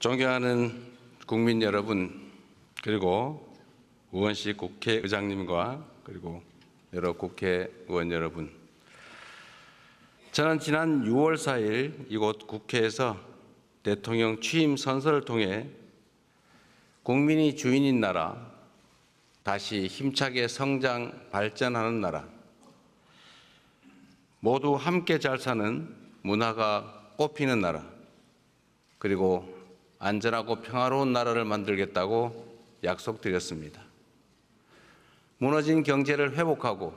존경하는 국민 여러분, 그리고 우원식 국회의장님과 그리고 여러 국회의원 여러분, 저는 지난 6월 4일 이곳 국회에서 대통령 취임 선서를 통해 국민이 주인인 나라, 다시 힘차게 성장 발전하는 나라, 모두 함께 잘 사는 문화가 꽃피는 나라, 그리고 안전하고 평화로운 나라를 만들겠다고 약속드렸습니다. 무너진 경제를 회복하고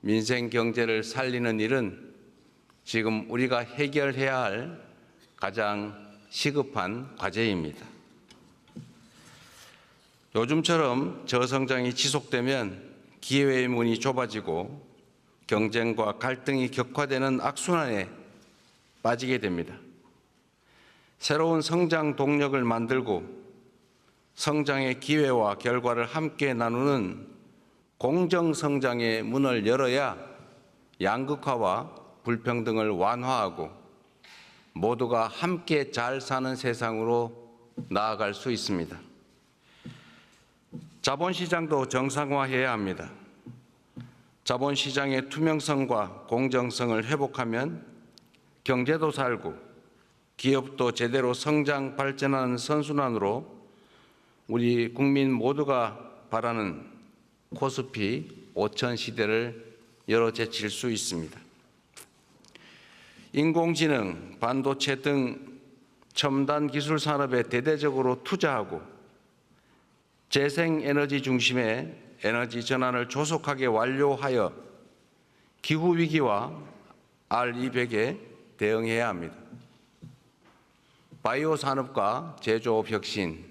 민생 경제를 살리는 일은 지금 우리가 해결해야 할 가장 시급한 과제입니다. 요즘처럼 저성장이 지속되면 기회의 문이 좁아지고 경쟁과 갈등이 격화되는 악순환에 빠지게 됩니다. 새로운 성장 동력을 만들고 성장의 기회와 결과를 함께 나누는 공정성장의 문을 열어야 양극화와 불평등을 완화하고 모두가 함께 잘 사는 세상으로 나아갈 수 있습니다. 자본시장도 정상화해야 합니다. 자본시장의 투명성과 공정성을 회복하면 경제도 살고 기업도 제대로 성장 발전하는 선순환으로 우리 국민 모두가 바라는 코스피 5000 시대를 열어제칠 수 있습니다. 인공지능, 반도체 등 첨단 기술 산업에 대대적으로 투자하고 재생에너지 중심의 에너지 전환을 조속하게 완료하여 기후위기와 R200에 대응해야 합니다. 바이오 산업과 제조업 혁신,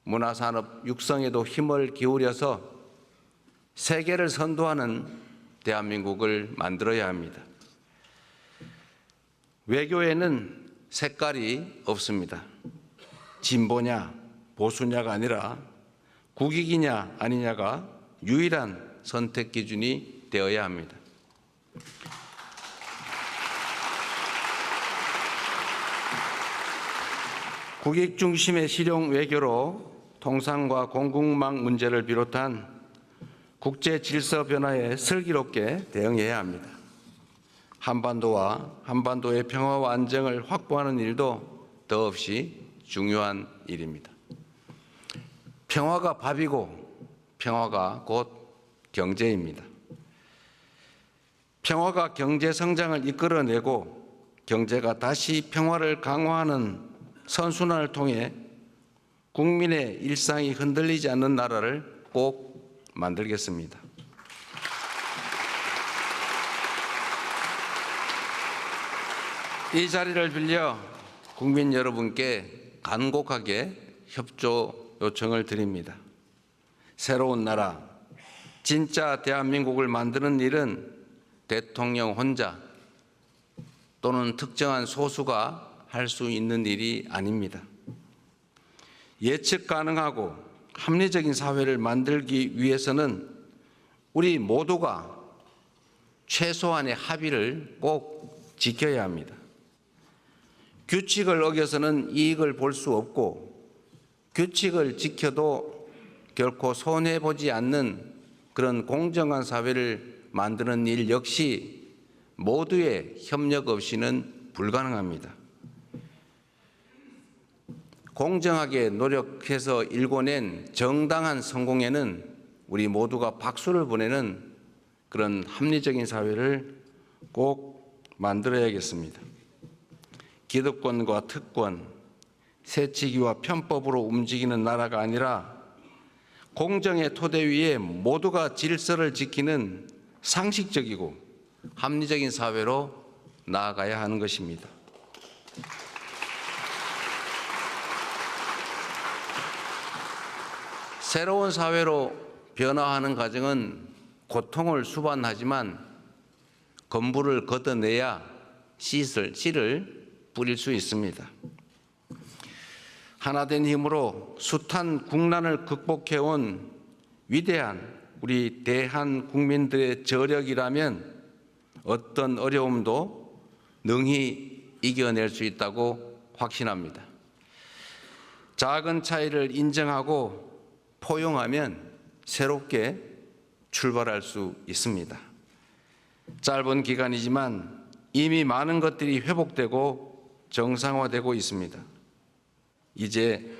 문화산업 육성에도 힘을 기울여서 세계를 선도하는 대한민국을 만들어야 합니다. 외교에는 색깔이 없습니다. 진보냐 보수냐가 아니라 국익이냐 아니냐가 유일한 선택 기준이 되어야 합니다. 국익 중심의 실용 외교로 통상과 공급망 문제를 비롯한 국제 질서 변화에 슬기롭게 대응해야 합니다. 한반도와 한반도의 평화와 안정을 확보하는 일도 더없이 중요한 일입니다. 평화가 밥이고 평화가 곧 경제입니다. 평화가 경제 성장을 이끌어내고 경제가 다시 평화를 강화하는 선순환을 통해 국민의 일상이 흔들리지 않는 나라를 꼭 만들겠습니다. 이 자리를 빌려 국민 여러분께 간곡하게 협조 요청을 드립니다. 새로운 나라, 진짜 대한민국을 만드는 일은 대통령 혼자 또는 특정한 소수가 할 수 있는 일이 아닙니다. 예측 가능하고 합리적인 사회를 만들기 위해서는 우리 모두가 최소한의 합의를 꼭 지켜야 합니다. 규칙을 어겨서는 이익을 볼 수 없고 규칙을 지켜도 결코 손해보지 않는 그런 공정한 사회를 만드는 일 역시 모두의 협력 없이는 불가능합니다. 공정하게 노력해서 일궈낸 정당한 성공에는 우리 모두가 박수를 보내는 그런 합리적인 사회를 꼭 만들어야겠습니다. 기득권과 특권, 새치기와 편법으로 움직이는 나라가 아니라 공정의 토대 위에 모두가 질서를 지키는 상식적이고 합리적인 사회로 나아가야 하는 것입니다. 새로운 사회로 변화하는 과정은 고통을 수반하지만 건물을 걷어내야 씨를 뿌릴 수 있습니다. 하나된 힘으로 숱한 국난을 극복해온 위대한 우리 대한 국민들의 저력이라면 어떤 어려움도 능히 이겨낼 수 있다고 확신합니다. 작은 차이를 인정하고 포용하면 새롭게 출발할 수 있습니다. 짧은 기간이지만 이미 많은 것들이 회복되고 정상화되고 있습니다. 이제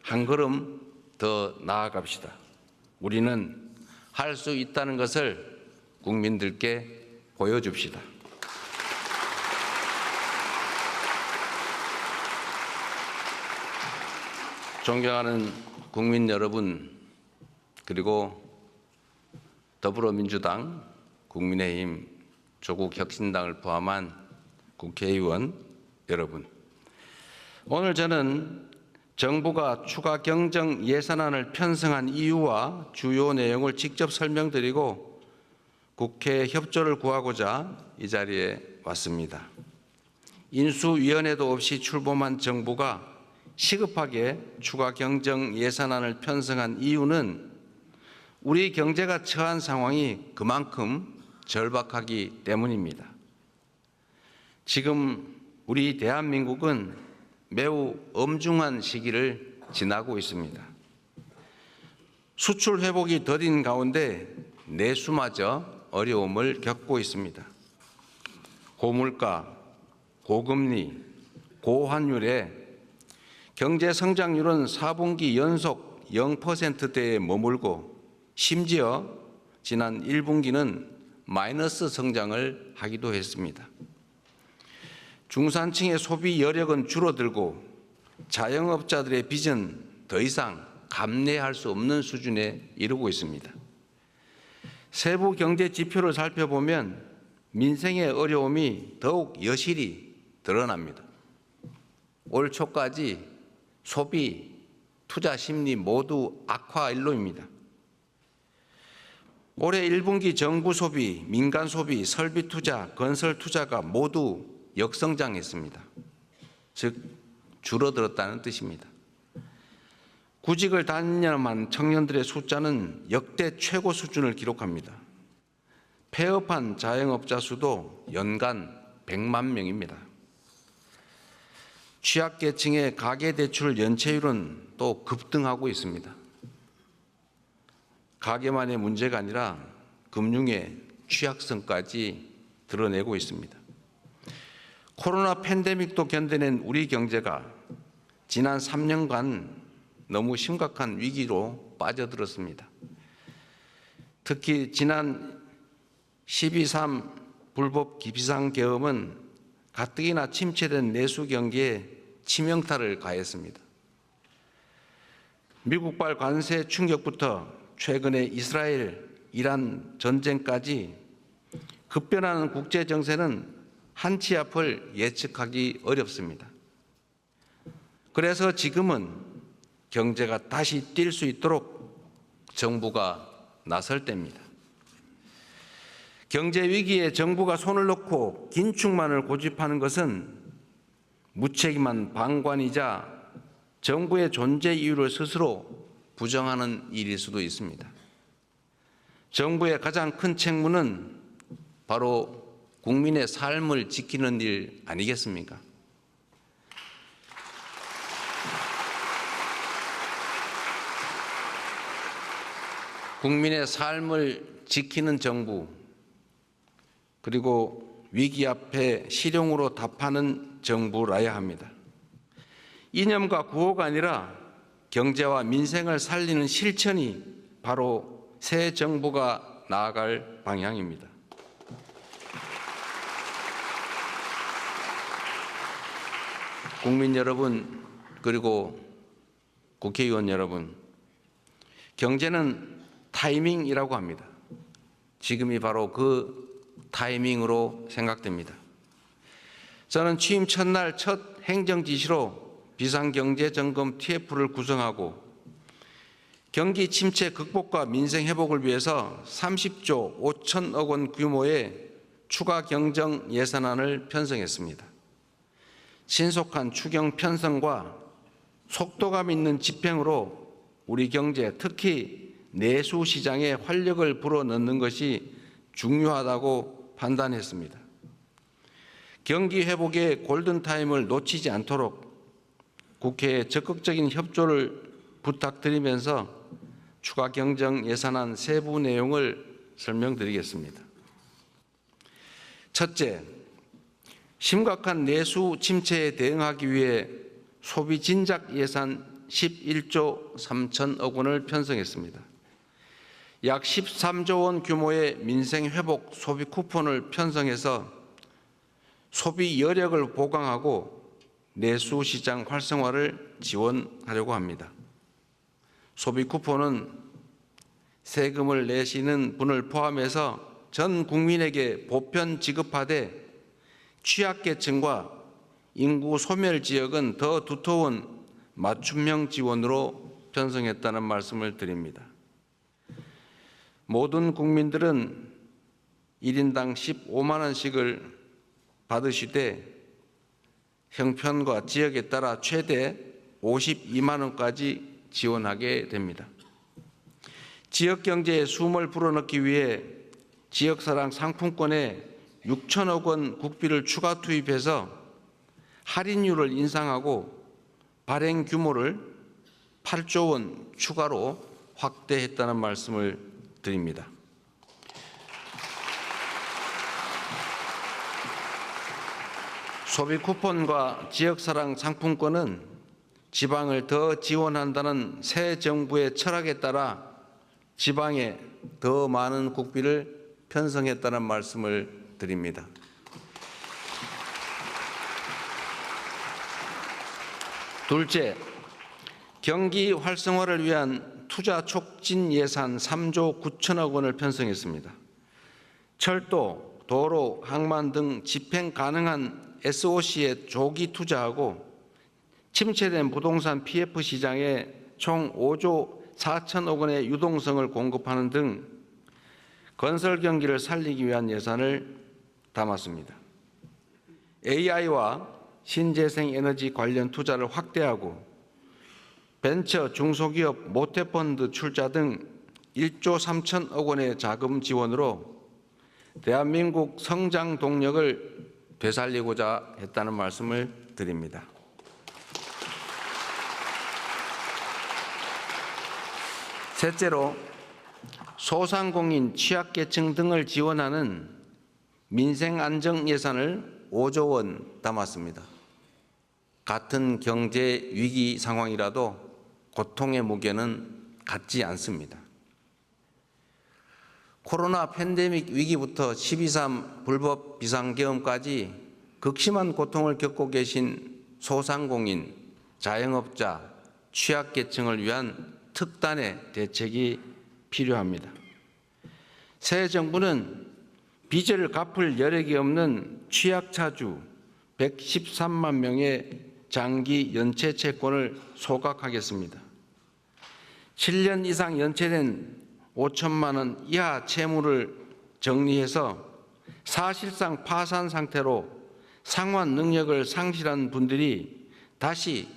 한 걸음 더 나아갑시다. 우리는 할 수 있다는 것을 국민들께 보여줍시다. 존경하는 국민 여러분, 그리고 더불어민주당, 국민의힘, 조국혁신당을 포함한 국회의원 여러분, 오늘 저는 정부가 추가 경정 예산안을 편성한 이유와 주요 내용을 직접 설명드리고 국회 협조를 구하고자 이 자리에 왔습니다. 인수위원회도 없이 출범한 정부가 시급하게 추가 경정 예산안을 편성한 이유는 우리 경제가 처한 상황이 그만큼 절박하기 때문입니다. 지금 우리 대한민국은 매우 엄중한 시기를 지나고 있습니다. 수출 회복이 더딘 가운데 내수마저 어려움을 겪고 있습니다. 고물가, 고금리, 고환율에 경제 성장률은 4분기 연속 0%대에 머물고 심지어 지난 1분기는 마이너스 성장을 하기도 했습니다. 중산층의 소비 여력은 줄어들고 자영업자들의 빚은 더 이상 감내할 수 없는 수준에 이르고 있습니다. 세부 경제 지표를 살펴보면 민생의 어려움이 더욱 여실히 드러납니다. 올 초까지 소비, 투자 심리 모두 악화 일로입니다. 올해 1분기 정부 소비, 민간 소비, 설비 투자, 건설 투자가 모두 역성장했습니다. 즉 줄어들었다는 뜻입니다. 구직을 단념한 청년들의 숫자는 역대 최고 수준을 기록합니다. 폐업한 자영업자 수도 연간 100만 명입니다. 취약계층의 가계대출 연체율은 또 급등하고 있습니다. 가계만의 문제가 아니라 금융의 취약성까지 드러내고 있습니다. 코로나 팬데믹도 견뎌낸 우리 경제가 지난 3년간 너무 심각한 위기로 빠져들었습니다. 특히 지난 12.3 불법 비상계엄은 가뜩이나 침체된 내수 경기에 치명타를 가했습니다. 미국발 관세 충격부터 최근의 이스라엘, 이란 전쟁까지 급변하는 국제 정세는 한치 앞을 예측하기 어렵습니다. 그래서 지금은 경제가 다시 뛸 수 있도록 정부가 나설 때입니다. 경제 위기에 정부가 손을 놓고 긴축만을 고집하는 것은 무책임한 방관이자 정부의 존재 이유를 스스로 부정하는 일일 수도 있습니다. 정부의 가장 큰 책무는 바로 국민의 삶을 지키는 일 아니겠습니까? 국민의 삶을 지키는 정부, 그리고 위기 앞에 실용으로 답하는 정부라야 합니다. 이념과 구호가 아니라 경제와 민생을 살리는 실천이 바로 새 정부가 나아갈 방향입니다. 국민 여러분, 그리고 국회의원 여러분, 경제는 타이밍이라고 합니다. 지금이 바로 그 타이밍으로 생각됩니다. 저는 취임 첫날 첫 행정지시로 비상경제점검 TF를 구성하고 경기 침체 극복과 민생 회복을 위해서 30조 5천억 원 규모의 추가 경정 예산안을 편성했습니다. 신속한 추경 편성과 속도감 있는 집행으로 우리 경제, 특히 내수 시장에 활력을 불어넣는 것이 중요하다고 판단했습니다. 경기 회복의 골든타임을 놓치지 않도록 국회에 적극적인 협조를 부탁드리면서 추가 경정 예산안 세부 내용을 설명드리겠습니다. 첫째, 심각한 내수 침체에 대응하기 위해 소비 진작 예산 11조 3천억 원을 편성했습니다. 약 13조 원 규모의 민생 회복 소비 쿠폰을 편성해서 소비 여력을 보강하고 내수 시장 활성화를 지원하려고 합니다. 소비 쿠폰은 세금을 내시는 분을 포함해서 전 국민에게 보편 지급하되 취약계층과 인구 소멸 지역은 더 두터운 맞춤형 지원으로 편성했다는 말씀을 드립니다. 모든 국민들은 1인당 15만 원씩을 받으시되 형편과 지역에 따라 최대 52만 원까지 지원하게 됩니다. 지역 경제에 숨을 불어넣기 위해 지역사랑 상품권에 6천억 원 국비를 추가 투입해서 할인율을 인상하고 발행 규모를 8조 원 추가로 확대했다는 말씀을 드립니다. 소비 쿠폰과 지역사랑 상품권은 지방을 더 지원한다는 새 정부의 철학에 따라 지방에 더 많은 국비를 편성했다는 말씀을 드립니다. 둘째, 경기 활성화를 위한 투자 촉진 예산 3조 9천억 원을 편성했습니다. 철도, 도로, 항만 등 집행 가능한 SOC에 조기 투자하고 침체된 부동산 PF 시장에 총 5조 4천억 원의 유동성을 공급하는 등 건설 경기를 살리기 위한 예산을 담았습니다. AI와 신재생 에너지 관련 투자를 확대하고 벤처 중소기업 모태펀드 출자 등 1조 3천억 원의 자금 지원으로 대한민국 성장 동력을 되살리고자 했다는 말씀을 드립니다. 셋째로 소상공인, 취약계층 등을 지원하는 민생안정 예산을 5조 원 담았습니다. 같은 경제 위기 상황이라도 고통의 무게는 같지 않습니다. 코로나 팬데믹 위기부터 12.3 불법 비상계엄까지 극심한 고통을 겪고 계신 소상공인, 자영업자, 취약계층을 위한 특단의 대책이 필요합니다. 새 정부는 빚을 갚을 여력이 없는 취약차주 113만 명의 장기 연체 채권을 소각하겠습니다. 7년 이상 연체된 5천만 원 이하 채무를 정리해서 사실상 파산 상태로 상환 능력을 상실한 분들이 다시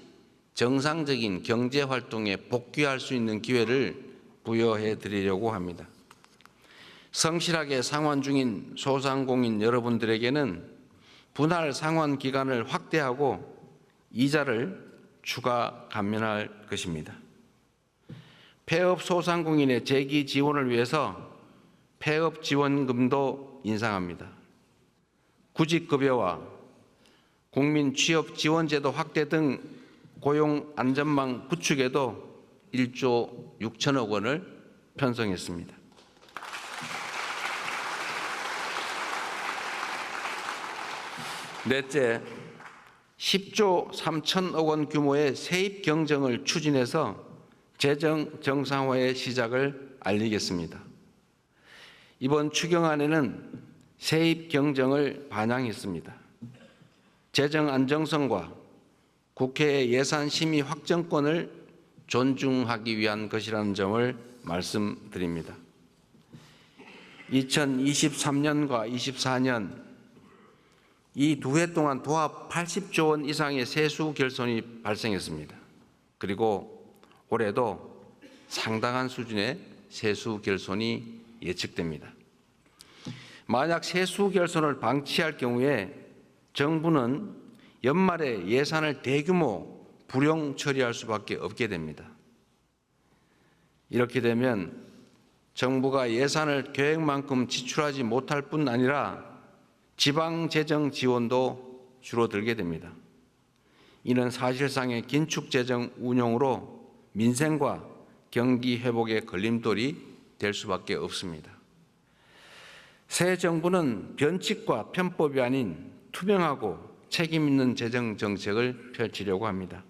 정상적인 경제 활동에 복귀할 수 있는 기회를 부여해 드리려고 합니다. 성실하게 상환 중인 소상공인 여러분들에게는 분할 상환 기간을 확대하고 이자를 추가 감면할 것입니다. 폐업 소상공인의 재기 지원을 위해서 폐업 지원금도 인상합니다. 구직급여와 국민 취업 지원제도 확대 등 고용 안전망 구축에도 1조 6천억 원을 편성했습니다. 넷째, 10조 3천억 원 규모의 세입 경정을 추진해서 재정 정상화의 시작을 알리겠습니다. 이번 추경안에는 세입 경정을 반영했습니다. 재정 안정성과 국회의 예산 심의 확정권을 존중하기 위한 것이라는 점을 말씀드립니다. 2023년과 24년 이 두 해 동안 도합 80조 원 이상의 세수 결손이 발생했습니다. 그리고 올해도 상당한 수준의 세수 결손이 예측됩니다. 만약 세수 결손을 방치할 경우에 정부는 연말에 예산을 대규모 불용 처리할 수밖에 없게 됩니다. 이렇게 되면 정부가 예산을 계획만큼 지출하지 못할 뿐 아니라 지방 재정 지원도 줄어들게 됩니다. 이는 사실상의 긴축 재정 운용으로 민생과 경기 회복의 걸림돌이 될 수밖에 없습니다. 새 정부는 변칙과 편법이 아닌 투명하고 책임 있는 재정 정책을 펼치려고 합니다.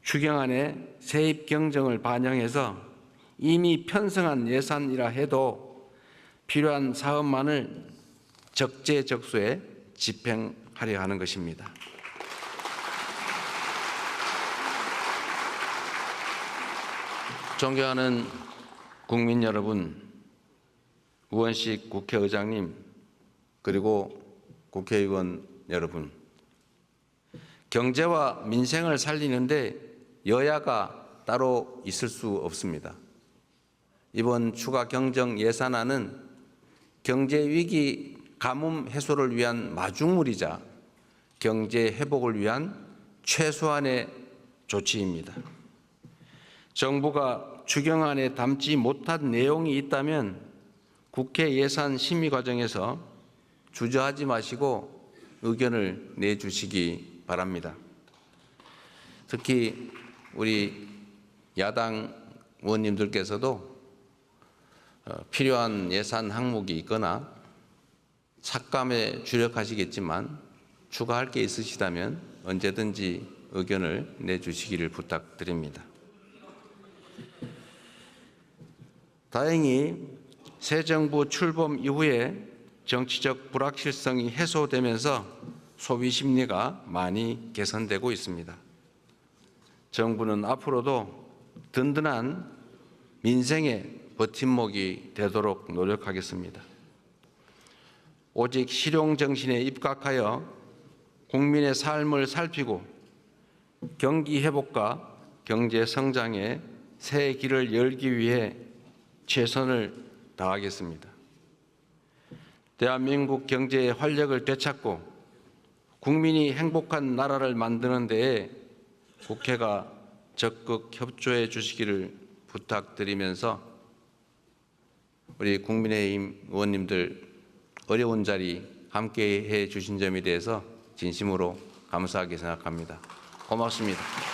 추경안에 세입 경정을 반영해서 이미 편성한 예산이라 해도 필요한 사업만을 적재적소에 집행하려 하는 것입니다. 존경하는 국민 여러분, 우원식 국회의장님, 그리고 국회의원 여러분, 경제와 민생을 살리는데 여야가 따로 있을 수 없습니다. 이번 추가 경정 예산안은 경제 위기 가뭄 해소를 위한 마중물이자 경제 회복을 위한 최소한의 조치입니다. 정부가 추경안에 담지 못한 내용이 있다면 국회 예산 심의 과정에서 주저하지 마시고 의견을 내주시기 바랍니다. 특히 우리 야당 의원님들께서도 필요한 예산 항목이 있거나 삭감에 주력하시겠지만 추가할 게 있으시다면 언제든지 의견을 내주시기를 부탁드립니다. 다행히 새 정부 출범 이후에 정치적 불확실성이 해소되면서 소비 심리가 많이 개선되고 있습니다. 정부는 앞으로도 든든한 민생의 버팀목이 되도록 노력하겠습니다. 오직 실용정신에 입각하여 국민의 삶을 살피고 경기 회복과 경제 성장의 새 길을 열기 위해 최선을 다하겠습니다. 대한민국 경제의 활력을 되찾고 국민이 행복한 나라를 만드는 데에 국회가 적극 협조해 주시기를 부탁드리면서 우리 국민의힘 의원님들 어려운 자리 함께해 주신 점에 대해서 진심으로 감사하게 생각합니다. 고맙습니다.